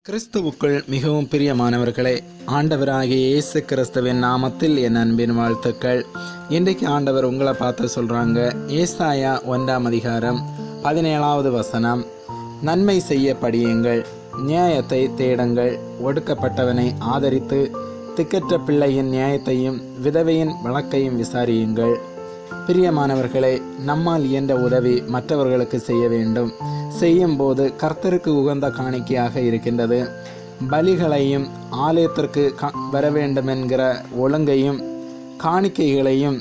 கிறிஸ்துவுக்குள் மிகவும் பிரியமானவர்களே, ஆண்டவராகிய இயேசு கிறிஸ்துவின் நாமத்தில் என் அன்பின் வாழ்த்துக்கள். இன்றைக்கு ஆண்டவர் உங்களை பார்த்து சொல்கிறாங்க. ஏசாயா 1 அதிகாரம் 17வது வசனம். நன்மை செய்ய படியுங்கள், நியாயத்தை தேடுங்கள், ஒடுக்கப்பட்டவனை ஆதரித்து திக்கற்ற பிள்ளையின் நியாயத்தையும் விதவையின் வழக்கையும் விசாரியுங்கள். பிரியமானவர்களே, நம்மால் இயன்ற உதவி மற்றவர்களுக்கு செய்ய வேண்டும். செய்யும்போது கர்த்தருக்கு உகந்த காணிக்கையாக இருக்கின்றது. பலிகளையும் ஆலயத்திற்கு வர வேண்டும் என்கிற ஒழுங்கையும் காணிக்கைகளையும்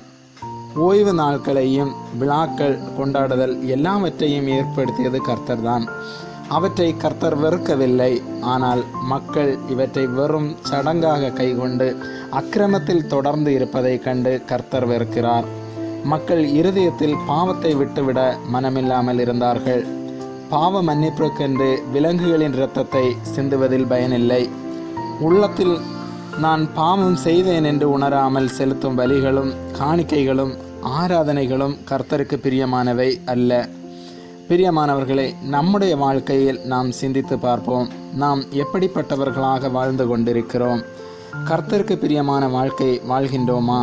ஓய்வு நாட்களையும் விழாக்கள் கொண்டாடுதல் எல்லாவற்றையும் ஏற்படுத்தியது கர்த்தர்தான். அவற்றை கர்த்தர் வெறுக்கவில்லை. ஆனால் மக்கள் இவற்றை வெறும் சடங்காக கைக்கொண்டு அக்கிரமத்தில் தொடர்ந்து இருப்பதை கண்டு கர்த்தர் வெறுக்கிறார். மக்கள் இருதயத்தில் பாவத்தை விட்டுவிட மனமில்லாமல் இருந்தார்கள். பாவ மன்னிப்புக்கென்று விலங்குகளின் இரத்தத்தை சிந்துவதில் பயனில்லை. உள்ளத்தில் நான் பாவம் செய்தேன் என்று உணராமல் செலுத்தும் பலிகளும் காணிக்கைகளும் ஆராதனைகளும் கர்த்தருக்கு பிரியமானவை அல்ல. பிரியமானவர்களே, நம்முடைய வாழ்க்கையில் நாம் சிந்தித்து பார்ப்போம். நாம் எப்படிப்பட்டவர்களாக வாழ்ந்து கொண்டிருக்கிறோம்? கர்த்தருக்கு பிரியமான வாழ்க்கை வாழ்கின்றோமா?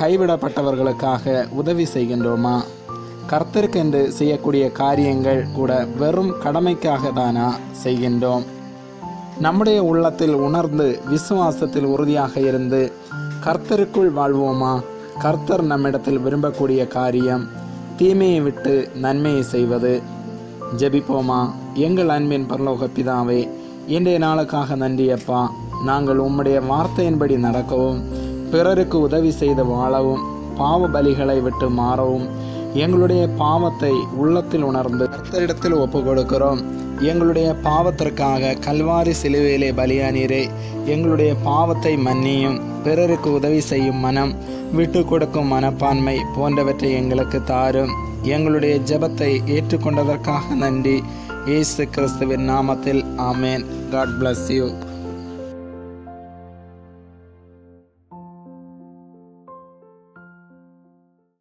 கைவிடப்பட்டவர்களுக்காக உதவி செய்கின்றோமா? கர்த்தருக்கென்று செய்யக்கூடிய காரியங்கள் கூட வெறும் கடமைக்காக தானா செய்கின்றோம்? நம்முடைய உள்ளத்தில் உணர்ந்து விசுவாசத்தில் உறுதியாக இருந்து கர்த்தருக்குள் வாழ்வோமா? கர்த்தர் நம்மிடத்தில் விரும்பக்கூடிய காரியம் தீமையை விட்டு நன்மையை செய்வது. ஜெபிப்போமா? எங்கள் அன்பின் பரலோக பிதாவே, இன்றைய நாளுக்காக நன்றியப்பா. நாங்கள் உம்முடைய வார்த்தையின்படி நடக்கவும், பிறருக்கு உதவி செய்து வாழவும், பாவ பலிகளை விட்டு மாறவும், எங்களுடைய பாவத்தை உள்ளத்தில் உணர்ந்து கர்த்தரிடத்தில் ஒப்பு கொடுக்கிறோம். எங்களுடைய பாவத்திற்காக கல்வாரி சிலுவையிலே பலியானீரே, எங்களுடைய பாவத்தை மன்னியும். பிறருக்கு உதவி செய்யும் மனம், விட்டு கொடுக்கும் மனப்பான்மை போன்றவற்றை எங்களுக்கு தாரும். எங்களுடைய ஜெபத்தை ஏற்றுக்கொண்டதற்காக நன்றி. இயேசு கிறிஸ்துவின் நாமத்தில் ஆமேன். God bless you.